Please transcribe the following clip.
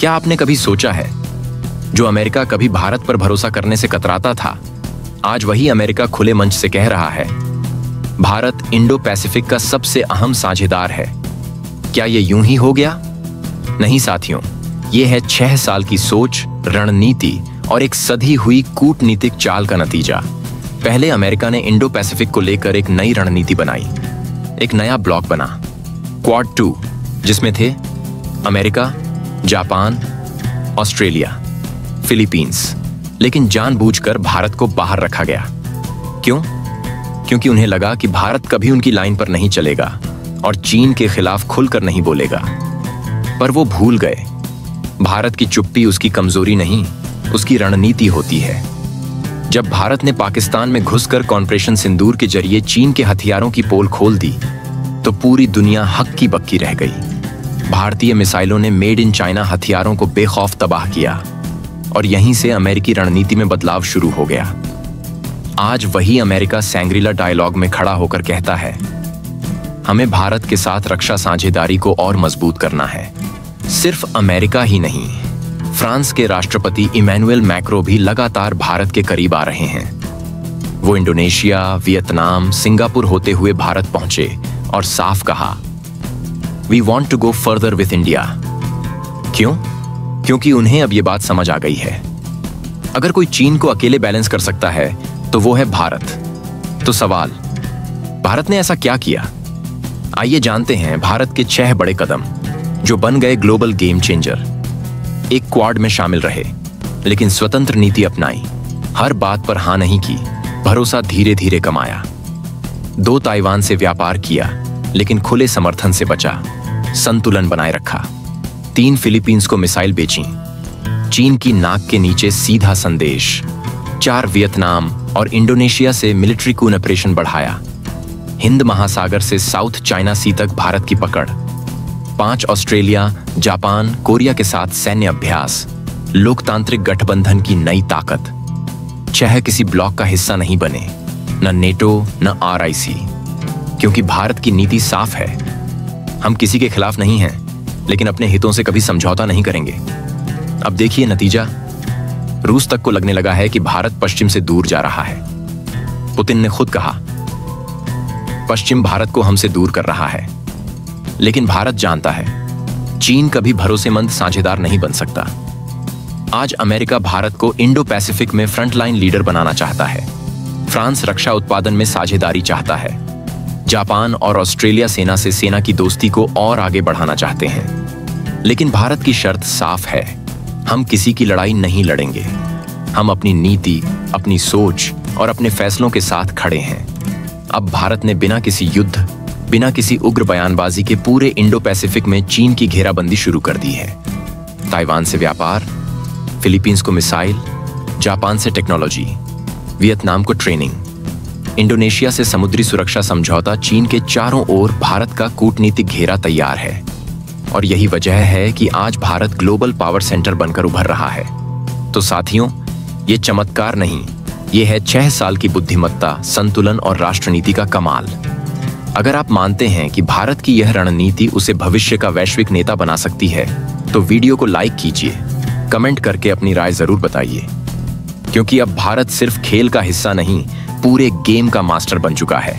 क्या आपने कभी सोचा है, जो अमेरिका कभी भारत पर भरोसा करने से कतराता था, आज वही अमेरिका खुले मंच से कह रहा है भारत इंडो पैसिफिक का सबसे अहम साझेदार है। क्या ये यूं ही हो गया? नहीं साथियों, ये है 6 साल की सोच, रणनीति और एक सधी हुई कूटनीतिक चाल का नतीजा। पहले अमेरिका ने इंडो पैसिफिक को लेकर एक नई रणनीति बनाई, एक नया ब्लॉक बना, क्वाड 2, जिसमें थे अमेरिका, जापान, ऑस्ट्रेलिया, फिलीपींस। लेकिन जानबूझकर भारत को बाहर रखा गया। क्यों? क्योंकि उन्हें लगा कि भारत कभी उनकी लाइन पर नहीं चलेगा और चीन के खिलाफ खुलकर नहीं बोलेगा। पर वो भूल गए, भारत की चुप्पी उसकी कमजोरी नहीं, उसकी रणनीति होती है। जब भारत ने पाकिस्तान में घुसकर ऑपरेशन सिंदूर के जरिए चीन के हथियारों की पोल खोल दी, तो पूरी दुनिया हक्की बक्की रह गई। भारतीय मिसाइलों ने मेड इन चाइना हथियारों को बेखौफ तबाह किया और यहीं से अमेरिकी रणनीति में बदलाव शुरू हो गया। आज वही अमेरिका सैंग्रीला डायलॉग में खड़ा होकर कहता है, हमें भारत के साथ रक्षा साझेदारी को और मजबूत करना है। सिर्फ अमेरिका ही नहीं, फ्रांस के राष्ट्रपति इमैनुएल मैक्रों भी लगातार भारत के करीब आ रहे हैं। वो इंडोनेशिया, वियतनाम, सिंगापुर होते हुए भारत पहुंचे और साफ कहा, we want to go further with India. क्यों? क्योंकि उन्हें अब ये बात समझ आ गई है, अगर कोई चीन को अकेले बैलेंस कर सकता है तो वो है भारत। तो सवाल, भारत ने ऐसा क्या किया? आइए जानते हैं भारत के 6 बड़े कदम जो बन गए ग्लोबल गेम चेंजर। एक, क्वाड में शामिल रहे, लेकिन स्वतंत्र नीति अपनाई, हर बात पर हां नहीं की, भरोसा धीरे धीरे कमाया। 2, ताइवान से व्यापार किया, लेकिन खुले समर्थन से बचा, संतुलन बनाए रखा। 3, फिलीपींस को मिसाइल बेची, चीन की नाक के नीचे सीधा संदेश। 4, वियतनाम और इंडोनेशिया से मिलिट्री कून ऑपरेशन बढ़ाया, हिंद महासागर से साउथ चाइना सी तक भारत की पकड़। 5, ऑस्ट्रेलिया, जापान, कोरिया के साथ सैन्य अभ्यास, लोकतांत्रिक गठबंधन की नई ताकत। 6, किसी ब्लॉक का हिस्सा नहीं बने, न नेटो न RIC, क्योंकि भारत की नीति साफ है, हम किसी के खिलाफ नहीं हैं, लेकिन अपने हितों से कभी समझौता नहीं करेंगे। अब देखिए नतीजा, रूस तक को लगने लगा है कि भारत पश्चिम से दूर जा रहा है। पुतिन ने खुद कहा, पश्चिम भारत को हमसे दूर कर रहा है। लेकिन भारत जानता है, चीन कभी भरोसेमंद साझेदार नहीं बन सकता। आज अमेरिका भारत को इंडो पैसिफिक में फ्रंटलाइन लीडर बनाना चाहता है। फ्रांस रक्षा उत्पादन में साझेदारी चाहता है। जापान और ऑस्ट्रेलिया सेना से सेना की दोस्ती को और आगे बढ़ाना चाहते हैं। लेकिन भारत की शर्त साफ है, हम किसी की लड़ाई नहीं लड़ेंगे। हम अपनी नीति, अपनी सोच और अपने फैसलों के साथ खड़े हैं। अब भारत ने बिना किसी युद्ध, बिना किसी उग्र बयानबाजी के पूरे इंडो पैसिफिक में चीन की घेराबंदी शुरू कर दी है। ताइवान से व्यापार, फिलीपींस को मिसाइल, जापान से टेक्नोलॉजी, वियतनाम को ट्रेनिंग, इंडोनेशिया से समुद्री सुरक्षा समझौता। चीन के चारों ओर भारत का कूटनीतिक घेरा तैयार है और यही वजह है कि आज भारत ग्लोबल पावर सेंटर बनकर उभर रहा है। तो साथियों, ये चमत्कार नहीं, ये है 6 साल की बुद्धिमत्ता, संतुलन और राष्ट्रनीति का कमाल। अगर आप मानते हैं कि भारत की यह रणनीति उसे भविष्य का वैश्विक नेता बना सकती है, तो वीडियो को लाइक कीजिए, कमेंट करके अपनी राय जरूर बताइए, क्योंकि अब भारत सिर्फ खेल का हिस्सा नहीं, पूरे गेम का मास्टर बन चुका है।